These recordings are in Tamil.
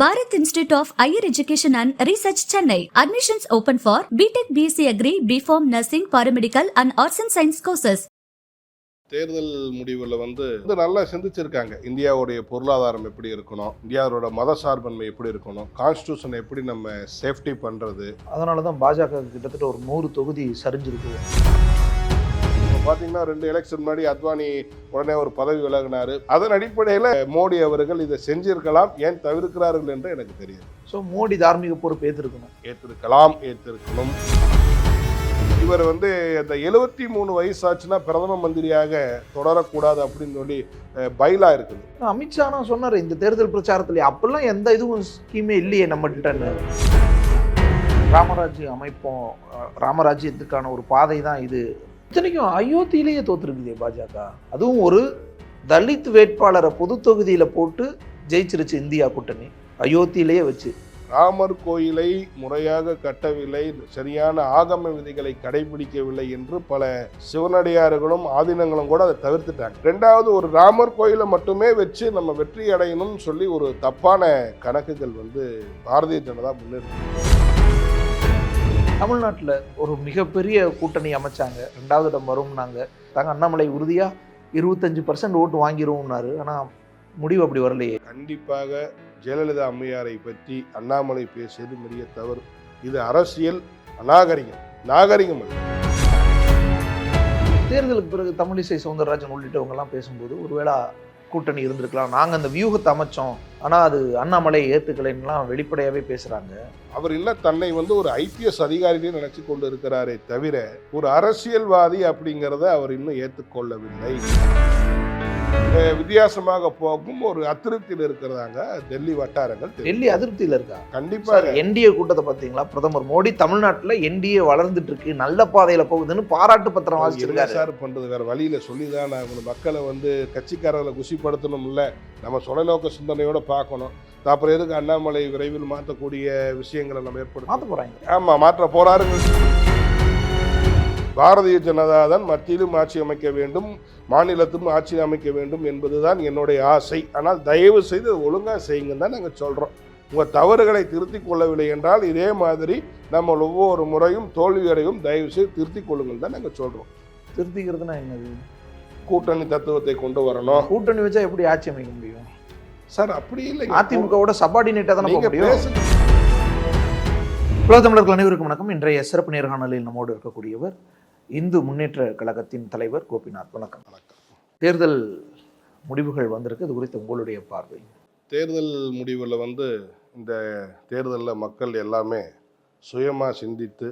Bharat Institute of Higher Education and Research, Chennai. Admissions open for BTech, BSc Agri, BPharm, Nursing, Paramedical and Arts and Science courses. தேர்தல் முடிவில் வந்து நல்லா சிந்திச்சிருக்காங்க. இந்தியாவுடைய பொருளாதாரம் எப்படி இருக்கணும், இந்தியாவோட மத சார்பன்மை எப்படி இருக்கணும், கான்ஸ்டியூஷனை எப்படி நம்ம சேஃப்டி பண்ணுறது. அதனால தான் பாஜக கிட்டத்தட்ட ஒரு 100 தொகுதி சரிஞ்சிருக்கு. பார்த்தீங்கன்னா 2 எலெக்ஷன் முன்னாடி அத்வானி உடனே ஒரு பதவி விலகினார். அதன் அடிப்படையில் மோடி அவர்கள் இதை செஞ்சிருக்கலாம், ஏன் தவிர்க்கிறார்கள் என்று எனக்கு தெரியும். ஸோ மோடி தார்மீக பொறுப்பு ஏற்றிருக்கணும். இவர் வந்து இந்த 73 வயசாச்சுன்னா பிரதம மந்திரியாக தொடரக்கூடாது அப்படின்னு சொல்லி பைலா இருக்குது. அமித்ஷா சொன்னார் இந்த தேர்தல் பிரச்சாரத்தில், அப்பெல்லாம் எந்த இதுவும் ஸ்கீமே இல்லையே நம்மகிட்ட. ராமராஜ்யம் அமைப்போம், ராமராஜ்யத்துக்கான ஒரு பாதை தான் இது. இத்தனைக்கும் அயோத்தியிலேயே தோத்துருக்குதே பாஜக. அதுவும் ஒரு தலித் வேட்பாளரை பொது தொகுதியில போட்டு ஜெயிச்சிருச்சு இந்தியா கூட்டணி, அயோத்தியிலேயே வச்சு. ராமர் கோயிலை முறையாக கட்டவில்லை, சரியான ஆகம விதிகளை கடைபிடிக்கவில்லை என்று பல சிவனடியார்களும் ஆதீனங்களும் கூட அதை தவிர்த்துட்டாங்க. 2வது ஒரு ராமர் கோயிலை மட்டுமே வச்சு நம்ம வெற்றி அடையணும்னு சொல்லி ஒரு தப்பான கணக்குகள் வந்து பாரதிய ஜனதா முன்னெடுத்து தமிழ்நாட்டில் ஒரு மிகப்பெரிய கூட்டணி அமைச்சாங்க. 2வது இடம் வரும்னாங்க. அண்ணாமலை உறுதியாக 25% ஓட்டு வாங்கிடுவோம்னாரு. ஆனால் முடிவு அப்படி வரலையே. கண்டிப்பாக ஜெயலலிதா அம்மையாரை பற்றி அண்ணாமலை பேசியது பெரிய தவறு. இது அரசியல் நாகரிகம் அல்ல. தேர்தலுக்கு பிறகு தமிழிசை சவுந்தரராஜன் உள்ளிட்டவங்கெல்லாம் பேசும்போது ஒருவேளை கூட்டணி இருந்திருக்கலாம், நாங்கள் அந்த வியூகத்தை அமைச்சோம், ஆனால் அது அண்ணாமலை ஏற்றுக்கலைன்னுலாம் வெளிப்படையாகவே பேசுகிறாங்க. அவர் இல்லை தன்னை வந்து ஒரு ஐபிஎஸ் அதிகாரியே நினைச்சு கொண்டு இருக்கிறாரே தவிர ஒரு அரசியல்வாதி அப்படிங்கிறத அவர் இன்னும் ஏற்றுக்கொள்ளவில்லை. வித்தியாசமாக போகும் ஒரு அதிருப்தியில் இருக்கிறாங்க டெல்லி வட்டாரங்கள். டெல்லி அதிருப்தியில் இருக்கா? கண்டிப்பாக. என்டிஏ கூட்டத்தை பார்த்தீங்களா? பிரதமர் மோடி தமிழ்நாட்டில் என்டிஏ வளர்ந்துட்டு இருக்கு, நல்ல பாதையில் போகுதுன்னு பாராட்டு பத்திரம் வாசிச்சிருக்காரு. சார் பண்றது வேற வழியில சொல்லிதான் மக்களை வந்து கட்சிக்காரர்களை குஷிப்படுத்தணும், இல்லை நம்ம தொலைநோக்க சிந்தனையோட பார்க்கணும். அப்புறம் எதுக்கு அண்ணாமலை விரைவில் மாற்றக்கூடிய விஷயங்களை நம்ம மாற்ற போறாங்க? ஆமா, மாற்ற போறாருங்க. பாரதிய ஜனதா தான் மத்தியிலும் ஆட்சி அமைக்க வேண்டும், மாநிலத்திலும் ஆட்சி அமைக்க வேண்டும் என்பதுதான் என்னுடைய ஆசை. ஆனால் தயவு செய்து ஒழுங்காக செய்யுங்கன்னு தான் நாங்கள் சொல்கிறோம். உங்கள் தவறுகளை திருத்திக் கொள்ளவில்லை என்றால் இதே மாதிரி நம்ம ஒவ்வொரு முறையும் தோல்வியடையும், தயவு செய்து திருத்திக் கொள்ளுங்கள் தான் நாங்கள் சொல்கிறோம். திருத்திக்கிறதுனா என்னது? கூட்டணி தத்துவத்தை கொண்டு வரணும். கூட்டணி வச்சா எப்படி ஆட்சி அமைக்க முடியும் சார்? அப்படி இல்லை, அதிமுகவோட சபார்டினேட்டாக தான் முடியும். உலக தமிழர்கள் அனைவருக்கும் வணக்கம். இன்றைய சிறப்பு நேர்காணலில் நம்மோடு இருக்கக்கூடியவர் இந்து முன்னேற்ற கழகத்தின் தலைவர் கோபிநாத். வணக்கம். தேர்தல் முடிவுகள் வந்திருக்கு, அது குறித்து உங்களுடைய பார்வை? தேர்தல் முடிவில் வந்து இந்த தேர்தலில் மக்கள் எல்லாமே சுயமாக சிந்தித்து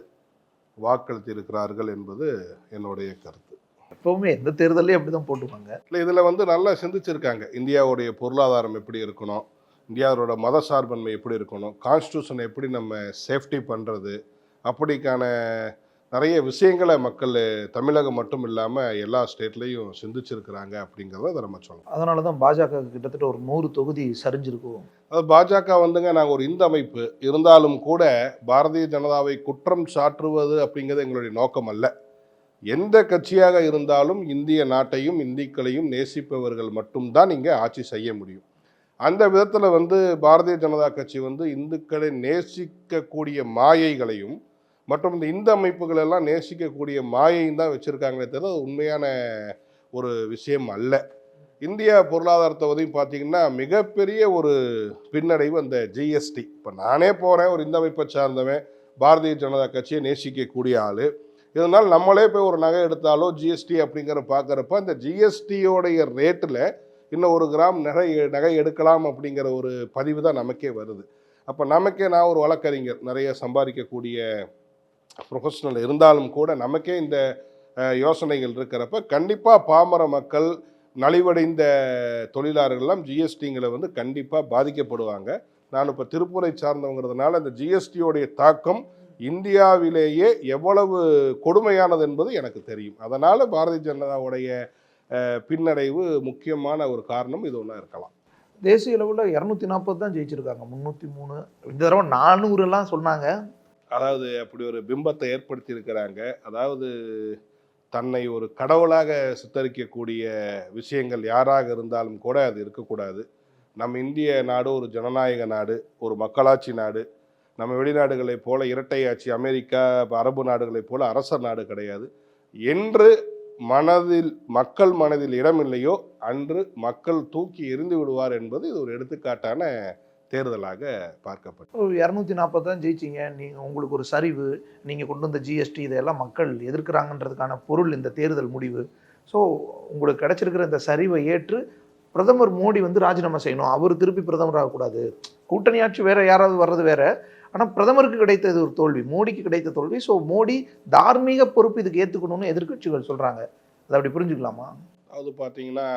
வாக்களித்து இருக்கிறார்கள் என்பது என்னுடைய கருத்து. எப்பவுமே எந்த தேர்தலையும் அப்படி தான் போட்டுவாங்க. இல்லை, இதில் வந்து நல்லா சிந்திச்சிருக்காங்க. இந்தியாவுடைய பொருளாதாரம் எப்படி இருக்கணும், இந்தியாவோட மத சார்பன்மை எப்படி இருக்கணும், கான்ஸ்டியூஷனை எப்படி நம்ம சேஃப்டி பண்ணுறது, அப்படிக்கான நிறைய விஷயங்களை மக்கள் தமிழகம் மட்டும் இல்லாமல் எல்லா ஸ்டேட்லேயும் சிந்திச்சிருக்கிறாங்க அப்படிங்கிறத அதை நம்ம சொல்லலாம். அதனால தான் பாஜக கிட்டத்தட்ட ஒரு 100 தொகுதி சரிஞ்சிருக்கும். அது பாஜக வந்துங்க, நாங்கள் ஒரு இந்து அமைப்பு இருந்தாலும் கூட பாரதிய ஜனதாவை குற்றம் சாற்றுவது அப்படிங்கிறது எங்களுடைய நோக்கம் அல்ல. எந்த கட்சியாக இருந்தாலும் இந்திய நாட்டையும் இந்துக்களையும் நேசிப்பவர்கள் மட்டும்தான் இங்கே ஆட்சி செய்ய முடியும். அந்த விதத்தில் வந்து பாரதிய ஜனதா கட்சி வந்து இந்துக்களை நேசிக்கக்கூடிய மாயைகளையும் மற்றும் இந்த இந்து அமைப்புகள் எல்லாம் நேசிக்கக்கூடிய மாயையும் தான் வச்சுருக்காங்களே தவிர அது உண்மையான ஒரு விஷயம் அல்ல. இந்தியா பொருளாதாரத்தை வந்து பார்த்தீங்கன்னா மிகப்பெரிய ஒரு பின்னடைவு அந்த ஜிஎஸ்டி. இப்போ நானே போகிறேன், ஒரு இந்து அமைப்பை சார்ந்தவன், பாரதிய ஜனதா கட்சியை நேசிக்கக்கூடிய ஆள். இதனால் நம்மளே போய் ஒரு நகை எடுத்தாலோ ஜிஎஸ்டி அப்படிங்கிற பார்க்குறப்ப அந்த ஜிஎஸ்டியோடைய ரேட்டில் இன்னும் 1 கிராம் நகை எடுக்கலாம் அப்படிங்கிற ஒரு பதிவு தான் நமக்கே வருது. அப்போ நமக்கே, நான் ஒரு வழக்கறிஞர், நிறைய சம்பாதிக்கக்கூடிய ப்ரொஃபஷனல் இருந்தாலும் கூட நமக்கே இந்த யோசனைகள் இருக்கிறப்ப கண்டிப்பாக பாமர மக்கள், நலிவடைந்த தொழிலாளர்கள்லாம் ஜிஎஸ்டிங்களை வந்து கண்டிப்பாக பாதிக்கப்படுவாங்க. நான் இப்போ திருப்பூரை சார்ந்தவங்கிறதுனால அந்த ஜிஎஸ்டியோடைய தாக்கம் இந்தியாவிலேயே எவ்வளவு கொடுமையானது என்பது எனக்கு தெரியும். அதனால் பாரதிய ஜனதாவுடைய பின்னடைவு முக்கியமான ஒரு காரணம் இது ஒன்றா இருக்கலாம். தேசிய அளவில் 240 தான் ஜெயிச்சிருக்காங்க, 303. இந்த தடவை 400 சொன்னாங்க. அதாவது அப்படி ஒரு பிம்பத்தை ஏற்படுத்தி இருக்கிறாங்க. அதாவது தன்னை ஒரு கடவுளாக சித்தரிக்கக்கூடிய விஷயங்கள் யாராக இருந்தாலும் கூட அது இருக்கக்கூடாது. நம்ம இந்திய நாடு ஒரு ஜனநாயக நாடு, ஒரு மக்களாட்சி நாடு. நம்ம வெளிநாடுகளைப் போல இரட்டை ஆட்சி, அமெரிக்கா, அரபு நாடுகளைப் போல அரசர் நாடு கிடையாது. என்று மக்கள் மனதில் இடமில்லையோ அன்று மக்கள் தூக்கி எறிந்து விடுவார் என்பது இது ஒரு எடுத்துக்காட்டான தேர்தலாக பார்க்கப்பட்டது. 240 தான் ஜெயிச்சிங்க, நீங்கள் உங்களுக்கு ஒரு சரிவு, நீங்கள் கொண்டு வந்த ஜிஎஸ்டி, இதெல்லாம் மக்கள் எதிர்க்கிறாங்கன்றதுக்கான பொருள் இந்த தேர்தல் முடிவு. ஸோ உங்களுக்கு கிடைச்சிருக்கிற இந்த சரிவை ஏற்று பிரதமர் மோடி வந்து ராஜினாமா செய்யணும், அவர் திருப்பி பிரதமர் ஆகக்கூடாது. கூட்டணி ஆட்சி வேற, யாராவது வர்றது வேற, ஆனால் பிரதமருக்கு கிடைத்தது ஒரு தோல்வி, மோடிக்கு கிடைத்த தோல்வி. ஸோ மோடி தார்மீக பொறுப்பு இதுக்கு ஏற்றுக்கணும்னு எதிர்க்கட்சிகள் சொல்கிறாங்க. அதை அப்படி புரிஞ்சுக்கலாமா? அது பார்த்தீங்கன்னா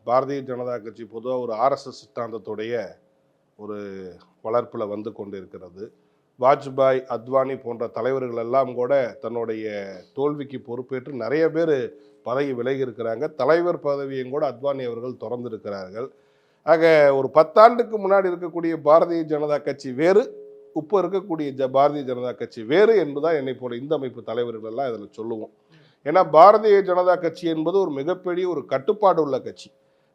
பாரதிய ஜனதா கட்சி பொதுவாக ஒரு ஆர்எஸ்எஸ் சித்தாந்தத்துடைய ஒரு வளர்ப்பில் வந்து கொண்டு இருக்கிறது. வாஜ்பாய், அத்வானி போன்ற தலைவர்கள் எல்லாம் கூட தன்னுடைய தோல்விக்கு பொறுப்பேற்று நிறைய பேர் பதவி விலகி இருக்கிறாங்க. தலைவர் பதவியும் கூட அத்வானி அவர்கள் திறந்திருக்கிறார்கள். ஆக ஒரு 10 ஆண்டுக்கு முன்னாடி இருக்கக்கூடிய பாரதிய ஜனதா கட்சி வேறு, இப்போ இருக்கக்கூடிய பாரதிய ஜனதா கட்சி வேறு என்பதுதான் என்னை போல இந்த அமைப்பு தலைவர்கள் எல்லாம் இதில் சொல்லுவோம். ஏன்னா பாரதிய ஜனதா கட்சி என்பது ஒரு மிகப்பெரிய ஒரு கட்டுப்பாடு உள்ள கட்சி.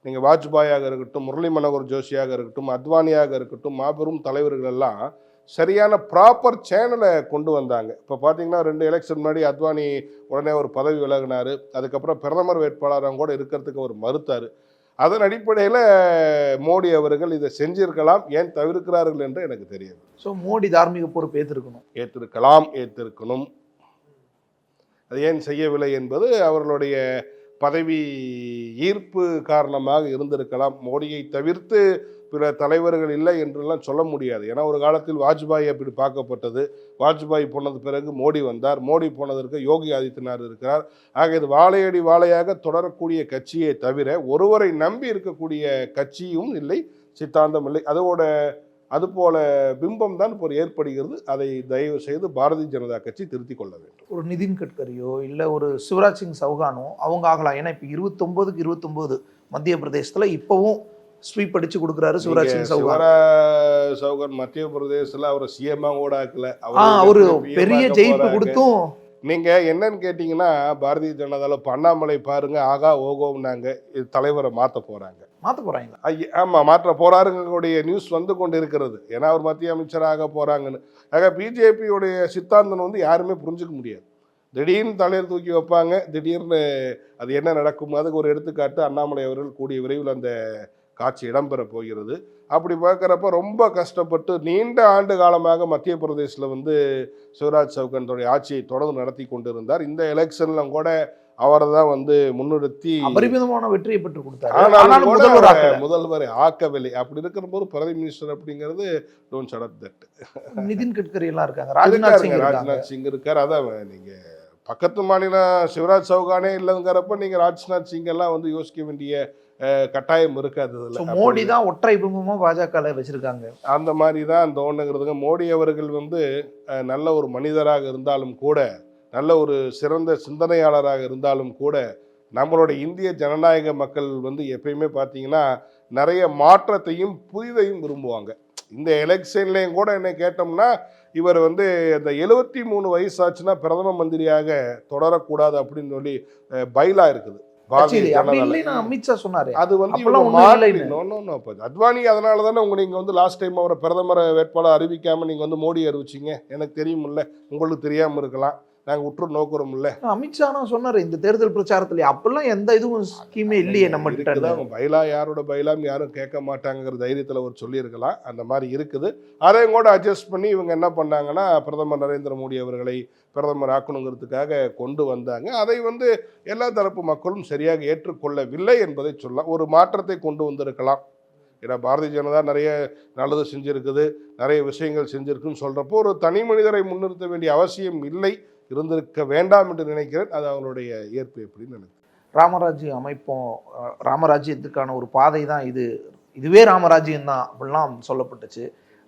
நீங்கள் வாஜ்பாயாக இருக்கட்டும், முரளி மனோகர் ஜோஷியாக இருக்கட்டும், அத்வானியாக இருக்கட்டும், மாபெரும் தலைவர்கள் எல்லாம் சரியான ப்ராப்பர் சேனலை கொண்டு வந்தாங்க. இப்போ பார்த்தீங்கன்னா 2 எலெக்ஷன் முன்னாடி அத்வானி உடனே ஒரு பதவி விலகினார். அதுக்கப்புறம் பிரதமர் வேட்பாளராக கூட இருக்கிறதுக்கு அவர் மறுத்தார். அதன் அடிப்படையில் மோடி அவர்கள் இதை செஞ்சிருக்கலாம், ஏன் தவிர்க்கிறார்கள் என்று எனக்கு தெரியாது. ஸோ மோடி தார்மீக பொறுப்பு ஏற்றிருக்கணும். அது ஏன் செய்யவில்லை என்பது அவர்களுடைய பதவி ஈர்ப்பு காரணமாக இருந்திருக்கலாம். மோடியை தவிர்த்து பிற தலைவர்கள் இல்லை என்றெல்லாம் சொல்ல முடியாது. ஏன்னா ஒரு காலத்தில் வாஜ்பாய் அப்படி பார்க்கப்பட்டது. வாஜ்பாய் போனது பிறகு மோடி வந்தார். மோடி போனதற்கு யோகி ஆதித்யநாத் இருக்கிறார். ஆக இது வாழையடி வாழையாக தொடரக்கூடிய கட்சியை தவிர ஒருவரை நம்பி இருக்கக்கூடிய கட்சியும் இல்லை, சித்தாந்தம் இல்லை. அதுபோல பிம்பம் தான் இப்போ ஏற்படுகிறது. அதை தயவு செய்து பாரதிய ஜனதா கட்சி திருத்திக் கொள்ள வேண்டும். ஒரு நிதின் கட்கரியோ இல்லை ஒரு சிவராஜ் சிங் சௌகானோ அவங்க ஆகலாம். ஏன்னா இப்போ 29க்கு 29 மத்திய பிரதேசத்தில் இப்போவும் ஸ்வீப் அடிச்சு கொடுக்குறாரு சிவராஜ் சிங் சௌகான். மத்திய பிரதேசத்தில் அவர் சிஎம்மா கூட ஆக்கல, அவரு பெரிய ஜெயிப்பு கொடுத்தும். நீங்க என்னன்னு கேட்டீங்கன்னா பாரதிய ஜனதால அண்ணாமலை பாருங்க, ஆகா ஓகோம்னாங்க, தலைவரை மாற்ற போறாங்க. ஆமா, மாற்ற போறாருங்களுடைய நியூஸ் வந்து கொண்டு இருக்கிறது. ஏன்னா அவர் மத்திய அமைச்சராக போறாங்கன்னு. ஆக பிஜேபியுடைய சித்தாந்தம் வந்து யாருமே புரிஞ்சுக்க முடியாது. திடீர்னு தலைவர் தூக்கி வைப்பாங்க, திடீர்னு அது என்ன நடக்கும். அதுக்கு ஒரு எடுத்துக்காட்டு அண்ணாமலை அவர்கள் கூடிய விரைவில் அந்த காட்சி இடம்பெற போகிறது. அப்படி பார்க்குறப்ப ரொம்ப கஷ்டப்பட்டு நீண்ட ஆண்டு காலமாக மத்திய பிரதேசில் வந்து சிவராஜ் சௌகானுடைய ஆட்சியை தொடர்ந்து நடத்தி கொண்டிருந்தார். இந்த எலெக்ஷன்ல கூட அவரை தான் வந்து முன்னிறுத்தி அபரிமிதமான வெற்றியை பெற்று கொடுத்தார். முதல்வரை ஆக்கவில்லை. அப்படி இருக்கிற போது பிரைம் மினிஸ்டர் அப்படிங்கிறது don't shut that. Nitin Gadkari எல்லாம் இருக்காங்க, ராஜ்நாத் சிங் இருக்கார். அதான் நீங்க பக்கத்து மாநிலம் சிவராஜ் சௌகானே இல்லைங்கிறப்ப நீங்க ராஜ்நாத் சிங் எல்லாம் வந்து யோசிக்க வேண்டிய கட்டாயம் இருக்காது. மோடி தான் ஒற்றை பிம்பமா பாஜக வச்சிருக்காங்க. அந்த மாதிரி தான் தோணுங்கிறதுங்க. மோடி அவர்கள் வந்து நல்ல ஒரு மனிதராக இருந்தாலும் கூட, நல்ல ஒரு சிறந்த சிந்தனையாளராக இருந்தாலும் கூட, நம்மளுடைய இந்திய ஜனநாயக மக்கள் வந்து எப்பயுமே பார்த்தீங்கன்னா நிறைய மாற்றத்தையும் புதிதையும் விரும்புவாங்க. இந்த எலெக்ஷன்லேயும் கூட என்ன கேட்டோம்னா, இவர் வந்து அந்த 73 வயசாச்சுன்னா பிரதம மந்திரியாக தொடரக்கூடாது அப்படின்னு சொல்லி பைலா இருக்குது. அமித்ஷா சொன்னாரு. அது வந்து அத்வானி அதனால தானே நீங்க வந்து லாஸ்ட் டைம் அவரை பிரதமர் வேட்பாளர் அறிவிக்காம நீங்க வந்து மோடி அறிவிச்சிங்க. எனக்கு தெரியுமில்ல, உங்களுக்கு தெரியாம இருக்கலாம், நாங்க உற்று நோக்குறோம் இல்ல. அமித்ஷா சொன்னாரு இந்த தேர்தல் பிரச்சாரத்துல, அப்பெல்லாம் எந்த இதுவும் ஸ்கீமே இல்லையே நம்ம கிட்ட. பைலா யாரோட பைலாம் யாரும் கேட்க மாட்டாங்கிற தைரியத்துல அவர் சொல்லியிருக்கலாம். அந்த மாதிரி இருக்குது. அதையும் கூட அட்ஜஸ்ட் பண்ணி இவங்க என்ன பண்ணாங்கன்னா பிரதமர் நரேந்திர மோடி அவர்களை பிரதமர் ஆக்கணுங்கிறதுக்காக கொண்டு வந்தாங்க. அதை வந்து எல்லா தரப்பு மக்களும் சரியாக ஏற்றுக்கொள்ளவில்லை என்பதை சொல்லலாம். ஒரு மாற்றத்தை கொண்டு வந்திருக்கலாம். ஏன்னா பாரதிய ஜனதா நிறைய நல்லது செஞ்சிருக்குது, நிறைய விஷயங்கள் செஞ்சிருக்குன்னு சொல்றப்போ ஒரு தனி மனிதரை முன்னிறுத்த வேண்டிய அவசியம் இல்லை, இருந்திருக்க வேண்டாம் என்று நினைக்கிறேன். அது அவங்களுடைய ஏற்பு எப்படின்னு நினைக்கிறேன். ராமராஜ்யம் அமைப்போம், ராமராஜ்யத்துக்கான ஒரு பாதை தான் இதுவே ராமராஜ்யம் தான் அப்படிலாம் சொல்லப்பட்டுச்சு.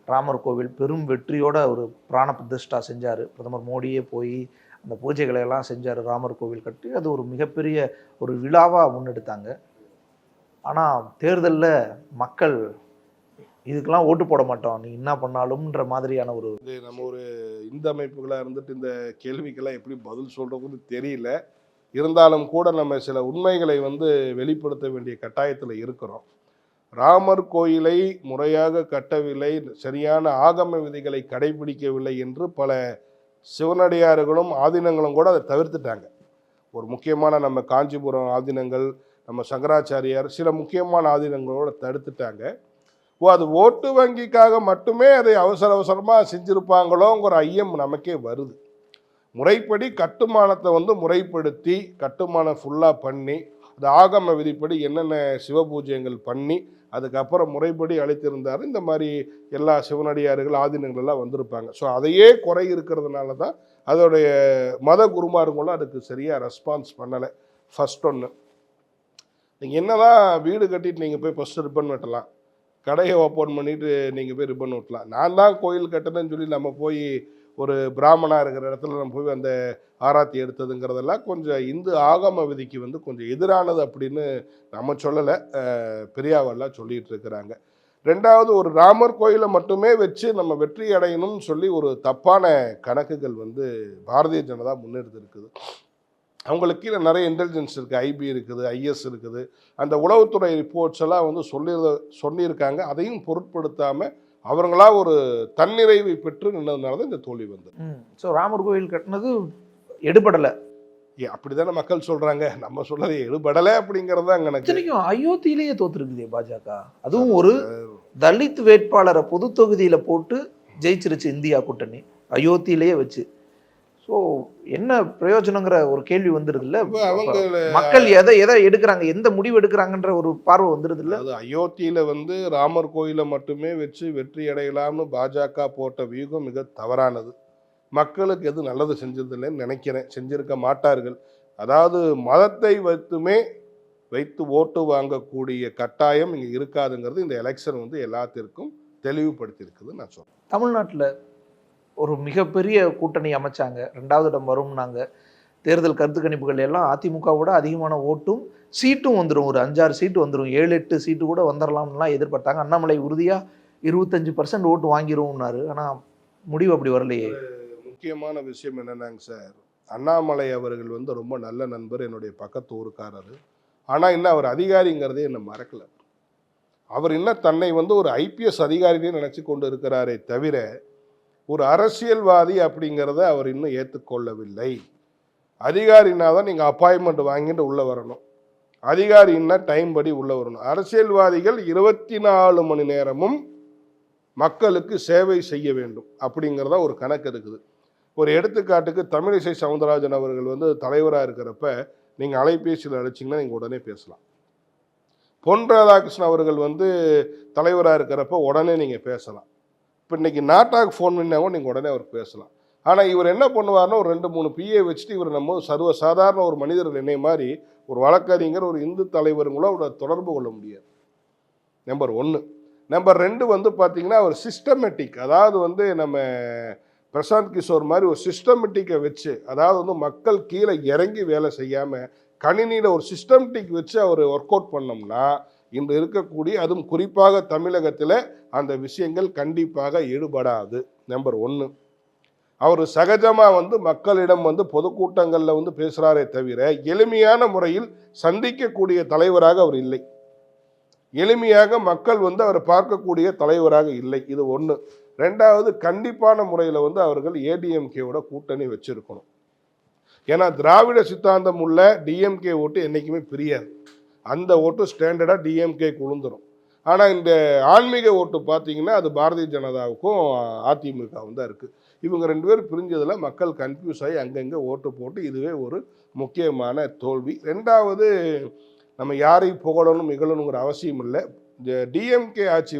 ராமர் கோவில் பெரும் வெற்றியோட ஒரு பிராண பிரதிஷ்டா செஞ்சார். பிரதமர் மோடியே போய் அந்த பூஜைகளை எல்லாம் செஞ்சார். ராமர் கோவில் கட்டி அது ஒரு மிகப்பெரிய ஒரு விழாவாக முன்னெடுத்தாங்க. ஆனால் தேர்தலில் மக்கள் இதுக்கெல்லாம் ஓட்டு போட மாட்டோம், நீ என்ன பண்ணாலும்ன்ற மாதிரியான ஒரு நம்ம ஒரு இந்த அமைப்புகளாக இருந்துட்டு இந்த கேள்விக்கெல்லாம் எப்படி பதில் சொல்கிறதுன்னு தெரியல. இருந்தாலும் கூட நம்ம சில உண்மைகளை வந்து வெளிப்படுத்த வேண்டிய கட்டாயத்தில் இருக்கிறோம். ராமர் கோயிலை முறையாக கட்டவில்லை, சரியான ஆகம விதிகளை கடைபிடிக்கவில்லை என்று பல சிவனடியார்களும் ஆதீனங்களும் கூட அதை தவிர்த்துட்டாங்க. ஒரு முக்கியமான நம்ம காஞ்சிபுரம் ஆதீனங்கள், நம்ம சங்கராச்சாரியார், சில முக்கியமான ஆதீனங்களோட தடுத்துட்டாங்க. அது ஓட்டு வங்கிக்காக மட்டுமே அதை அவசர அவசரமாக செஞ்சுருப்பாங்களோங்கிற ஐயம் நமக்கே வருது. முறைப்படி கட்டுமானத்தை முறைப்படுத்தி கட்டுமானம் ஃபுல்லாக பண்ணி அது ஆகம விதிப்படி என்னென்ன சிவபூஜைகள் பண்ணி அதுக்கப்புறம் முறைப்படி அழைத்திருந்தார், இந்த மாதிரி எல்லா சிவனடியார்கள் ஆதீனங்கள் எல்லாம் வந்திருப்பாங்க. ஸோ அதையே குறை இருக்கிறதுனால தான் அதோடைய மத குருமாருங்களும் அதுக்கு சரியாக ரெஸ்பான்ஸ் பண்ணலை. ஃபர்ஸ்ட் ஒன்று, நீங்கள் என்னதான் வீடு கட்டிட்டு நீங்கள் போய் ஃபஸ்ட்டு ரிப்பன் வெட்டலாம், கடையை ஓப்பன் பண்ணிவிட்டு நீங்கள் போய் ரிப்பன் வெட்டலாம். நான் தான் கோயில் கட்டினேன்னு சொல்லி நம்ம போய் ஒரு பிராமணாக இருக்கிற இடத்துல நம்ம போய் அந்த ஆராத்தி எடுத்ததுங்கிறதெல்லாம் கொஞ்சம் இந்து ஆகம விதிக்கு கொஞ்சம் எதிரானது அப்படின்னு நம்ம சொல்லலை, பெரியாவெல்லாம் சொல்லிகிட்டு இருக்கிறாங்க. ரெண்டாவது, ஒரு ராமர் கோயிலை மட்டுமே வச்சு நம்ம வெற்றி அடையணும்னு சொல்லி ஒரு தப்பான கணக்குகள் பாரதிய ஜனதா முன்னெடுத்திருக்குது. அவங்களுக்கு கீழே நிறைய இன்டெலிஜென்ஸ் இருக்குது, ஐபி இருக்குது, ஐஎஸ் இருக்குது, அந்த உளவுத்துறை ரிப்போர்ட்ஸ் எல்லாம் சொல்லியிருக்காங்க. அதையும் பொருட்படுத்தாமல் அவங்களா ஒரு தன்னிறைவை பெற்று நின்றதுனால தான் இந்த தோல்வி வந்தது. ஸோ ராமர் கோயில் கட்டினது எடுபடலை, அப்படிதானே மக்கள் சொல்றாங்க, நம்ம சொல்றது எடுபடலை அப்படிங்கிறது தான் எனக்கு. அயோத்தியிலேயே தோத்துருக்குதே பாஜக, அதுவும் ஒரு தலித் வேட்பாளரை பொது தொகுதியில போட்டு ஜெயிச்சிருச்சு இந்தியா கூட்டணி அயோத்தியிலேயே வச்சு. ஸோ என்ன பிரயோஜனங்கிற ஒரு கேள்வி வந்துருது இல்ல, மக்கள் எதை எடுக்கிறாங்க, எந்த முடிவு எடுக்கிறாங்கன்ற ஒரு பார்வை வந்துருது இல்ல. அது அயோத்தியில ராமர் கோயிலை மட்டுமே வச்சு வெற்றி அடையலாம்னு பாஜக போட்ட வியூகம் மிக தவறானது. மக்களுக்கு எது நல்லது செஞ்சதில்லைன்னு நினைக்கிறேன், செஞ்சிருக்க மாட்டார்கள். அதாவது மதத்தை வைத்து ஓட்டு வாங்கக்கூடிய கட்டாயம் இங்கே இருக்காதுங்கிறது இந்த எலெக்ஷன் எல்லாத்திற்கும் தெளிவுபடுத்தியிருக்குது நான் சொல்றேன். தமிழ்நாட்டில் ஒரு மிகப்பெரிய கூட்டணி அமைச்சாங்க, 2வது இடம் வரும்னாங்க. தேர்தல் கருத்து கணிப்புகள் எல்லாம் அதிமுகவோட அதிகமான ஓட்டும் சீட்டும் வந்துடும், ஒரு 5-6 சீட்டு வந்துடும், 7-8 சீட்டு கூட வந்துடலாம்லாம் எதிர்பார்த்தாங்க. அண்ணாமலை உறுதியாக 25% ஓட்டு வாங்கிடுவோம்னாரு. ஆனால் முடிவு அப்படி வரலையே. முக்கியமான விஷயம் என்னன்னாங்க சார், அண்ணாமலை அவர்கள் ரொம்ப நல்ல நண்பர், என்னுடைய பக்கத்து ஊருக்காரர். ஆனால் இன்னும் அவர் அதிகாரிங்கிறதே என்னை மறக்கலை. அவர் இன்னும் தன்னை ஒரு ஐபிஎஸ் அதிகாரினே நினச்சி கொண்டு இருக்கிறாரே தவிர ஒரு அரசியல்வாதி அப்படிங்கிறத அவர் இன்னும் ஏற்றுக்கொள்ளவில்லை. அதிகாரினா தான் நீங்கள் அப்பாயின்மெண்ட் வாங்கிட்டு உள்ளே வரணும், அதிகாரின்னா டைம் படி உள்ளே வரணும். அரசியல்வாதிகள் 24 மணி நேரமும் மக்களுக்கு சேவை செய்ய வேண்டும் அப்படிங்கிறதா ஒரு கணக்கு இருக்குது. ஒரு எடுத்துக்காட்டுக்கு தமிழிசை சவுந்தரராஜன் அவர்கள் தலைவராக இருக்கிறப்ப நீங்கள் அலைபேசியில் அழைச்சிங்கன்னா நீங்கள் உடனே பேசலாம். பொன் ராதாகிருஷ்ணன் அவர்கள் தலைவராக இருக்கிறப்ப உடனே நீங்கள் பேசலாம். இப்போ இன்றைக்கி நாட்டாக்கு ஃபோன் பண்ணாலும் நீங்கள் உடனே அவருக்கு பேசலாம். ஆனால் இவர் என்ன பண்ணுவார்னா ஒரு 2-3 பிஏ வச்சுட்டு இவர் நம்ம சாதாரண ஒரு மனிதர்கள் என்னை மாதிரி ஒரு வழக்கறிஞர், ஒரு இந்து தலைவருங்களோ அவரை தொடர்பு கொள்ள முடியாது. நம்பர் 1. நம்பர் 2 பார்த்தீங்கன்னா அவர் சிஸ்டமேட்டிக், அதாவது நம்ம பிரசாந்த் கிஷோர் மாதிரி ஒரு சிஸ்டமேட்டிக்கை வச்சு, அதாவது மக்கள் கீழே இறங்கி வேலை செய்யாமல் கணினியில் ஒரு சிஸ்டமேட்டிக் வச்சு அவர் ஒர்க் அவுட் பண்ணோம்னா இன்று இருக்கக்கூடிய, அதுவும் குறிப்பாக தமிழகத்தில் அந்த விஷயங்கள் கண்டிப்பாக ஈடுபடாது. நம்பர் 1. அவர் சகஜமாக மக்களிடம் பொதுக்கூட்டங்களில் பேசுகிறாரே தவிர எளிமையான முறையில் சந்திக்கக்கூடிய தலைவராக அவர் இல்லை. எளிமையாக மக்கள் அவரை பார்க்கக்கூடிய தலைவராக இல்லை. இது 1. 2வது, கண்டிப்பான முறையில் அவர்கள் ஏடிஎம்கேவோட கூட்டணி வச்சிருக்கணும். ஏன்னா திராவிட சித்தாந்தம் உள்ள டிஎம்கே ஓட்டு என்றைக்குமே பிரியாது, அந்த ஓட்டு ஸ்டாண்டர்டாக டிஎம்கே குழுந்துடும். ஆனால் இந்த ஆன்மீக ஓட்டு பார்த்தீங்கன்னா அது பாரதிய ஜனதாவுக்கும் அதிமுகவும் தான் இருக்குது. இவங்க 2 பேரும் பிரிஞ்சதில் மக்கள் கன்ஃபியூஸ் ஆகி அங்கங்கே ஓட்டு போட்டு இதுவே ஒரு முக்கியமான தோல்வி. 2வது, நம்ம யாரையும் புகழணும் இகழணுங்கிற அவசியம் இல்லை. இந்த டிஎம்கே ஆட்சி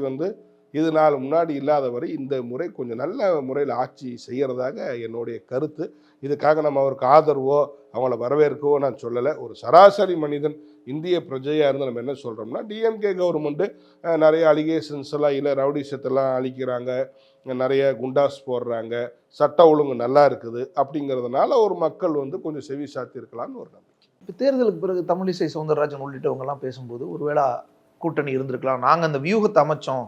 இது நாள் முன்னாடி இல்லாத வரை இந்த முறை கொஞ்சம் நல்ல முறையில் ஆட்சி செய்கிறதாக என்னுடைய கருத்து. இதுக்காக நம்ம அவருக்கு ஆதரவோ அவங்கள வரவேற்கவோ நான் சொல்லலை. ஒரு சராசரி மனிதன், இந்திய பிரஜையாக இருந்து நம்ம என்ன சொல்கிறோம்னா, டிஎம்கே கவர்மெண்ட்டு நிறைய அலிகேஷன்ஸ் எல்லாம் இல்லை, ரவுடிசத்தெல்லாம் அழிக்கிறாங்க, நிறைய குண்டாஸ் போடுறாங்க, சட்ட ஒழுங்கு நல்லா இருக்குது அப்படிங்கிறதுனால ஒரு மக்கள் கொஞ்சம் செவி சாத்தி இருக்கலாம்னு ஒரு நம்பிக்கை. இப்போ தேர்தலுக்கு பிறகு தமிழிசை சவுந்தரராஜன் உள்ளிட்டவங்கெல்லாம் பேசும்போது ஒருவேளை கூட்டணி இருந்திருக்கலாம், நாங்கள் அந்த வியூகத்தை அமைச்சோம்,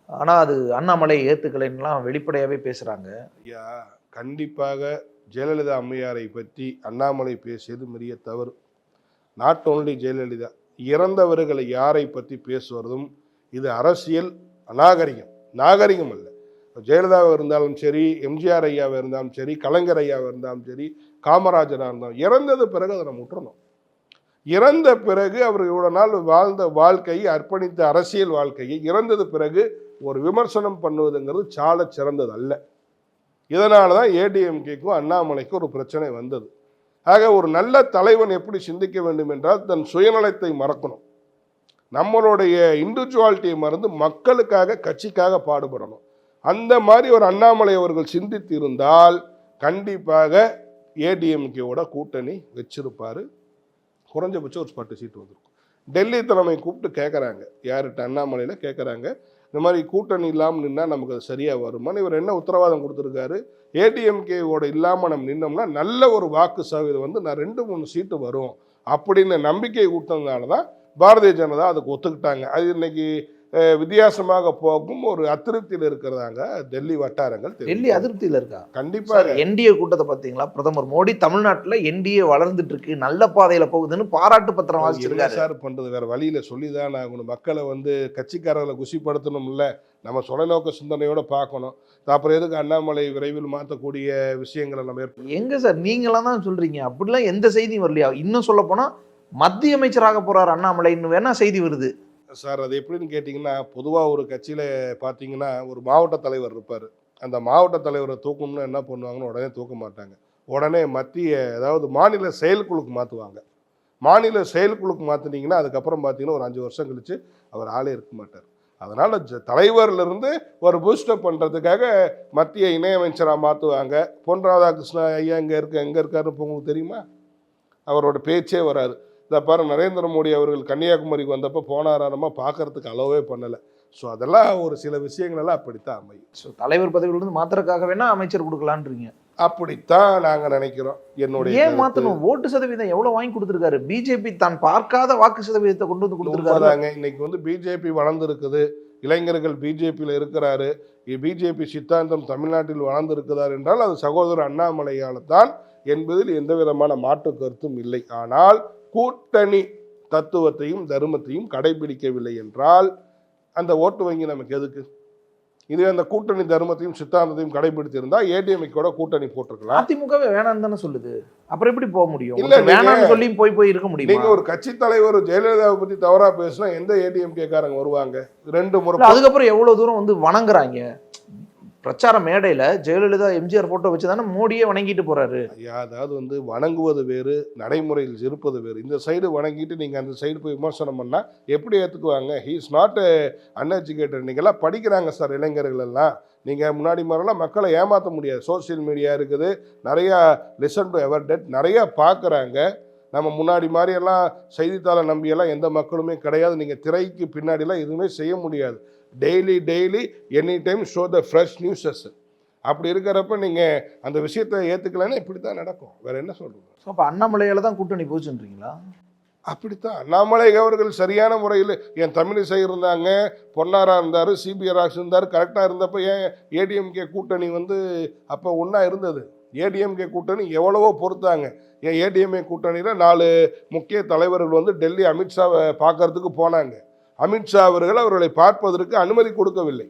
ஆனால் அது அண்ணாமலை ஏற்றுக்கலைன்னெலாம் வெளிப்படையாகவே பேசுகிறாங்க. ஐயா, கண்டிப்பாக ஜெயலலிதா அம்மையாரை பற்றி அண்ணாமலை பேசியது பெரிய தவறு. நாட் ஓன்லி ஜெயலலிதா, இறந்தவர்களை யாரை பற்றி பேசுவதும் இது அரசியல் அநாகரிகம், நாகரிகம் அல்ல. ஜெயலலிதாவாக இருந்தாலும் சரி, எம்ஜிஆர் ஐயாவாக இருந்தாலும் சரி, கலைஞர் ஐயாவாக இருந்தாலும் சரி, காமராஜராக இருந்தாலும் இறந்தது பிறகு அதை நம்ம விட்டுறணும். இறந்த பிறகு அவர் இவ்வளோ நாள் வாழ்ந்த வாழ்க்கையை, அர்ப்பணித்த அரசியல் வாழ்க்கையை இறந்தது பிறகு ஒரு விமர்சனம் பண்ணுவதுங்கிறது சால சிறந்தது அல்ல. இதனால தான் ஏடிஎம்கேக்கும் அண்ணாமலைக்கும் ஒரு பிரச்சனை வந்தது. ஆக ஒரு நல்ல தலைவன் எப்படி சிந்திக்க வேண்டும் என்றால் தன் சுயநலத்தை மறக்கணும், நம்மளுடைய இண்டிவிஜுவாலிட்டியை மறந்து மக்களுக்காக, கட்சிக்காக பாடுபடணும். அந்த மாதிரி ஒரு அண்ணாமலை அவர்கள் சிந்தித்து இருந்தால் கண்டிப்பாக ஏடிஎம்கேவோட கூட்டணி வச்சிருப்பாரு. குறைஞ்சபட்சம் ஒரு 10 சீட்டு வந்திருக்கும். டெல்லி தலைமை கூப்பிட்டு கேட்குறாங்க, யார்கிட்ட? அண்ணாமலையில் கேட்குறாங்க, இந்த மாதிரி கூட்டணி இல்லாமல் நின்னா நமக்கு அது சரியாக வருமானு. இவர் என்ன உத்தரவாதம் கொடுத்துருக்காரு? ஏடிஎம்கேவோட இல்லாமல் நம்ம நின்னோம்னா நல்ல ஒரு வாக்கு சதவீதம் வந்து நான் 2-3 சீட்டு வரும் அப்படின்னு நம்பிக்கை ஊட்டினதுனால தான் பாரதிய ஜனதா அதுக்கு ஒத்துக்கிட்டாங்க. அது இன்னைக்கு வித்தியாசமாக போகும் ஒரு அதிருப்தியில் இருக்கிறதாங்க டெல்லி வட்டாரங்கள். டெல்லி அதிருப்தியில் இருக்கா? கண்டிப்பாக. என்டிஏ கூட்டத்தை பார்த்தீங்களா? பிரதமர் மோடி தமிழ்நாட்டில் என்டிஏ வளர்ந்துட்டு இருக்கு, நல்ல பாதையில போகுதுன்னு பாராட்டு பத்திரம் வாசிச்சிருக்காரு. சார் பண்றது வேற வழியில சொல்லிதான் ஆகணும். மக்களை வந்து கட்சிக்காரர்களை குஷிப்படுத்தணும் இல்ல, நம்ம தொலைநோக்க சிந்தனையோட பார்க்கணும். அப்புறம் எதுக்கு அண்ணாமலை விரைவில் மாற்றக்கூடிய விஷயங்களை நம்ம எங்க சார் நீங்களாம் தான் சொல்றீங்க, அப்படிலாம் எந்த செய்தியும் வரலையா? இன்னும் சொல்ல போனா மத்திய அமைச்சராக போறார் அண்ணாமலைன்னு வேணா செய்தி வருது சார். அது எப்படின்னு கேட்டிங்கன்னா, பொதுவாக ஒரு கட்சியில் பார்த்தீங்கன்னா ஒரு மாவட்ட தலைவர் இருப்பார். அந்த மாவட்ட தலைவரை தூக்கணும்னா என்ன பண்ணுவாங்கன்னு உடனே தூக்க மாட்டாங்க. உடனே மத்திய, அதாவது மாநில செயற்குழுக்கு மாற்றுவாங்க. மாநில செயற்குழுக்கு மாற்றினீங்கன்னா அதுக்கப்புறம் பார்த்தீங்கன்னா ஒரு 5 வருஷம் கழித்து அவர் ஆளே இருக்க மாட்டார். அதனால் தலைவர்லேருந்து ஒரு பூஸ்டப் பண்ணுறதுக்காக மத்திய இணையமைச்சராக மாற்றுவாங்க. பொன் ராதாகிருஷ்ணன் ஐயா எங்கே இருக்காருன்னு இப்போ உங்களுக்கு தெரியுமா? அவரோட பேச்சே வராது. இதை பாரு, நரேந்திர மோடி அவர்கள் கன்னியாகுமரிக்கு வந்தப்போ போனாரானமா பார்க்கறதுக்கு அளவே பண்ணலை. ஸோ அதெல்லாம் ஒரு சில விஷயங்களெல்லாம் அப்படித்தான் அமையும். ஸோ தலைவர் பதவியிலிருந்து மாத்திரக்காக வேணா அமைச்சர் கொடுக்கலான்றீங்க? அப்படித்தான் நாங்கள் நினைக்கிறோம். என்னுடைய ஏன் மாற்றணும்? ஓட்டு சதவீதம் எவ்வளோ வாங்கி கொடுத்துருக்காரு பிஜேபி? தான் பார்க்காத வாக்கு சதவீதத்தை கொண்டு வந்து கொடுத்துருக்காங்க. இன்னைக்கு வந்து பிஜேபி வளர்ந்துருக்குது, இளைஞர்கள் பிஜேபியில் இருக்கிறாரு, பிஜேபி சித்தாந்தம் தமிழ்நாட்டில் வளர்ந்திருக்கிறார் என்றால் அது சகோதரர் அண்ணாமலையால் தான் என்பதில் எந்த விதமான மாற்று கருத்தும் இல்லை. ஆனால் கூட்டணி தத்துவத்தையும் தர்மத்தையும் கடைபிடிக்கவில்லை என்றால் அந்த ஓட்டு வங்கி நமக்கு எதுக்கு? இது அந்த கூட்டணி தர்மத்தையும் சித்தாந்தத்தையும் கடைபிடித்திருந்தா ஏடிஎம்கேட கூட்டணி போட்டிருக்கலாம். அதிமுகவே வேணாம்னு தானே சொல்லுது, அப்புறம் எப்படி போக முடியும்? இல்ல வேணாம்னு சொல்லி போய் இருக்க முடியும்? நீங்க ஒரு கட்சி தலைவர் ஜெயலலிதாவை பத்தி தவறா பேசினா எந்த ஏடிஎம்கே காரங்க வருவாங்க? 2 முறை. அதுக்கப்புறம் எவ்வளவு தூரம் வந்து வணங்குறாங்க பிரச்சார மேடையில. ஜெயலலிதா எம்ஜிஆர் போட்டோ வச்சுதானே மோடியே வணங்கிட்டு போறாரு. ஐயா, அதாவது வந்து வணங்குவது வேறு, நடைமுறையில் இருப்பது வேறு. இந்த சைடு வணங்கிட்டு நீங்க அந்த சைடு போய் விமர்சனம் பண்ணா எப்படி ஏத்துக்குவாங்க? He is not uneducated. நீங்கெல்லாம் படிக்கிறாங்க சார், இளைஞர்கள் எல்லாம். நீங்கள் முன்னாடி மாதிரிலாம் மக்களை ஏமாற்ற முடியாது. சோசியல் மீடியா இருக்குது, நிறையா லிசன் டு எவர் டெட், நிறையா பார்க்குறாங்க. நம்ம முன்னாடி மாதிரியெல்லாம் செய்தித்தாளை நம்பியெல்லாம் எந்த மக்களுமே கிடையாது. நீங்கள் திரைக்கு பின்னாடிலாம் எதுவுமே செய்ய முடியாது. Daily any time show the fresh newses. அப்படி இருக்கிறப்ப நீங்கள் அந்த விஷயத்தை ஏற்றுக்கலன்னா இப்படி தான் நடக்கும். வேற என்ன சொல்கிறது? அப்போ அண்ணாமலையால் தான் கூட்டணி போச்சுன்றீங்களா? அப்படித்தான். அண்ணாமலை அவர்கள் சரியான முறையில் என் தமிழிசை இருந்தாங்க, பொன்னாரா இருந்தார், சிபிஆர் ராஜ் இருந்தார், கரெக்டாக இருந்தப்போ ஏன் ஏடிஎம்கே கூட்டணி வந்து அப்போ ஒன்றா இருந்தது? ஏடிஎம்கே கூட்டணி எவ்வளவோ பொறுத்தாங்க. ஏன் ஏடிஎம்கே கூட்டணியில் 4 முக்கிய தலைவர்கள் வந்து டெல்லி அமித்ஷாவை பார்க்கறதுக்கு போனாங்க. அமித்ஷா அவர்கள் அவர்களை பார்ப்பதற்கு அனுமதி கொடுக்கவில்லை.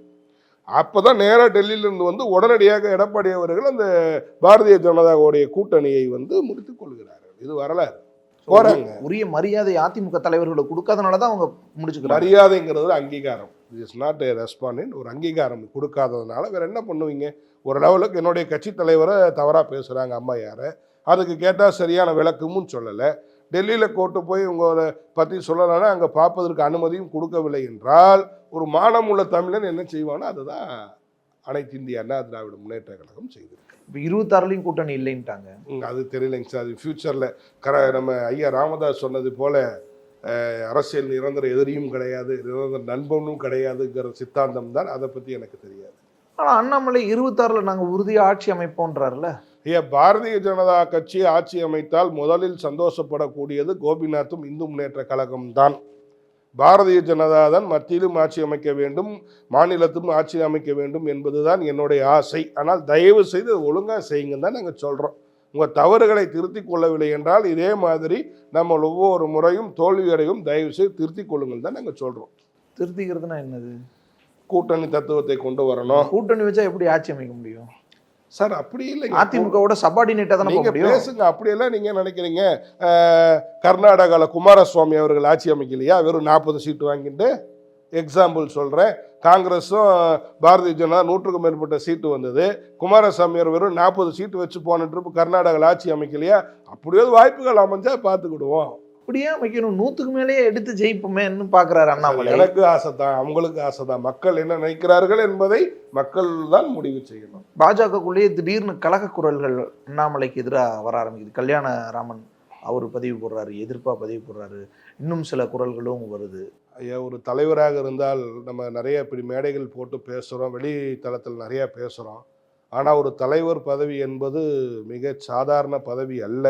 அப்போ தான் நேராக டெல்லியிலிருந்து வந்து உடனடியாக எடப்பாடி அவர்கள் அந்த பாரதிய ஜனதாவுடைய கூட்டணியை வந்து முறித்துக் கொள்கிறார்கள். இது வரலாறு. போறாங்க. உரிய மரியாதை அதிமுக தலைவர்களை கொடுக்காதனால தான் அவங்க முடிச்சுக்கிறாங்க. மரியாதைங்கிறது அங்கீகாரம். Is not a respond. ஒரு அங்கீகாரம் கொடுக்காததுனால வேற என்ன பண்ணுவீங்க? ஒரு லெவலுக்கு என்னுடைய கட்சி தலைவரை தவறாக பேசுகிறாங்க அம்மையாரை, அதுக்கு கேட்டால் சரியான விளக்கமும் சொல்லலை. டெல்லியில் கோர்ட்டு போய் உங்களை பற்றி சொல்லலைன்னா அங்கே பார்ப்பதற்கு அனுமதியும் கொடுக்கவில்லை என்றால் ஒரு மானம் உள்ள தமிழன் என்ன செய்வானோ அதுதான் அனைத்து இந்திய அண்ணா திராவிட முன்னேற்ற கழகம் செய்திருக்கு. இப்போ 26லையும் கூட்டணி இல்லைன்ட்டாங்க. அது தெரியலைங்க சார். அது ஃபியூச்சரில் நம்ம ஐயா ராமதாஸ் சொன்னது போல அரசியல் நிரந்தர எதிரியும் கிடையாது, நிரந்தர நண்பனும் கிடையாதுங்கிற சித்தாந்தம் தான். அதை பற்றி எனக்கு தெரியாது. ஆனால் அண்ணாமலை 26ல் நாங்கள் உறுதியாக ஆட்சி அமைப்போன்றார்ல. பாரதிய ஜனதா கட்சி ஆட்சி அமைத்தால் முதலில் சந்தோஷப்படக்கூடியது கோபிநாத்தும் இந்து முன்னேற்ற கழகம் தான். பாரதிய ஜனதா தான் மத்தியிலும் ஆட்சி அமைக்க வேண்டும், மாநிலத்திலும் ஆட்சி அமைக்க வேண்டும் என்பதுதான் என்னுடைய ஆசை. ஆனால் தயவு செய்து ஒழுங்காக செய்யுங்கன்னு தான் நாங்கள் சொல்கிறோம். உங்கள் தவறுகளை திருத்திக் கொள்ளவில்லை என்றால் இதே மாதிரி நம்ம ஒவ்வொரு முறையும் தோல்வியடையும். தயவு செய்து திருத்திக் கொள்ளுங்கள் தான் நாங்கள் சொல்கிறோம். திருத்திக்கிறதுனா என்னது? கூட்டணி தத்துவத்தை கொண்டு வரணும். கூட்டணி வச்சா எப்படி ஆட்சி அமைக்க முடியும் சார்? அப்படி இல்லைங்க. அதிமுகவோட சபார்டினேட்டா தானே போக நீங்க முடியும். பேசுங்க. அப்படியெல்லாம் நீங்க நினைக்கிறீங்க. கர்நாடகால குமாரசுவாமி அவர்கள் ஆட்சி அமைக்கலையா? வெறும் 40 சீட்டு வாங்கிட்டு. எக்ஸாம்பிள் சொல்றேன். காங்கிரஸும் பாரதிய ஜனதா 100க்கும் மேற்பட்ட சீட்டு வந்தது. குமாரசாமி அவர் வெறும் 40 சீட்டு வச்சு போன ட்ரிப் கர்நாடகாவில் ஆட்சி அமைக்கலையா? அப்படியே வாய்ப்புகள் அமைஞ்சா பார்த்துக்கிடுவோம். அப்படியே அமைக்கணும். 100க்கு மேலேயே எடுத்து ஜெயிப்போமேன்னு பாக்குறாரு அண்ணாமலை. எனக்கு ஆசைதான், அவங்களுக்கு ஆசைதான். மக்கள் என்ன நினைக்கிறார்கள் என்பதை மக்கள் தான் முடிவு செய்யணும். பாஜகக்குள்ளேயே திடீர்னு கலக குரல்கள் அண்ணாமலைக்கு எதிராக வர ஆரம்பிக்குது. கல்யாணராமன் அவர் பதிவு போடுறாரு, எதிர்ப்பா பதிவு போடுறாரு, இன்னும் சில குரல்களும் வருது. ஐயா, ஒரு தலைவராக இருந்தால் நம்ம நிறைய இப்படி மேடைகள் போட்டு பேசுகிறோம், வெளி தளத்தில் நிறையா பேசுகிறோம். ஆனால் ஒரு தலைவர் பதவி என்பது மிக சாதாரண பதவி அல்ல.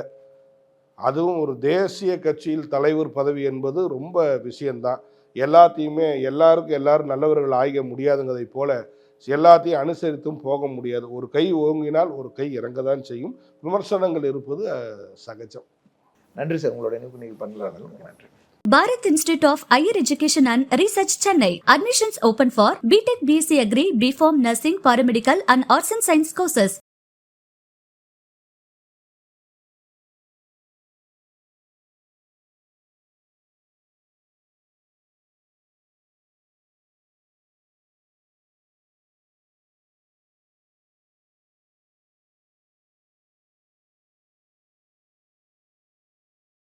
அதுவும் ஒரு தேசிய கட்சியில் தலைவர் பதவி என்பது ரொம்ப விஷயந்தான். எல்லாருக்கும் எல்லாரும் நல்லவர்கள் ஆக முடியாதுங்கிறதை போல எல்லாத்தையும் அனுசரித்தும் போக முடியாது. ஒரு கை ஓங்கினால் ஒரு கை இறங்க தான் செய்யும். விமர்சனங்கள் இருப்பது சகஜம். நன்றி சார், உங்களோட இணைப்பு நீங்கள் பண்ணலாம். நன்றி. Bharat Institute of Higher Education and Research, Chennai. Admissions open for BTech, BSc Agri, BPharm, Nursing, Paramedical and Arts and Science courses.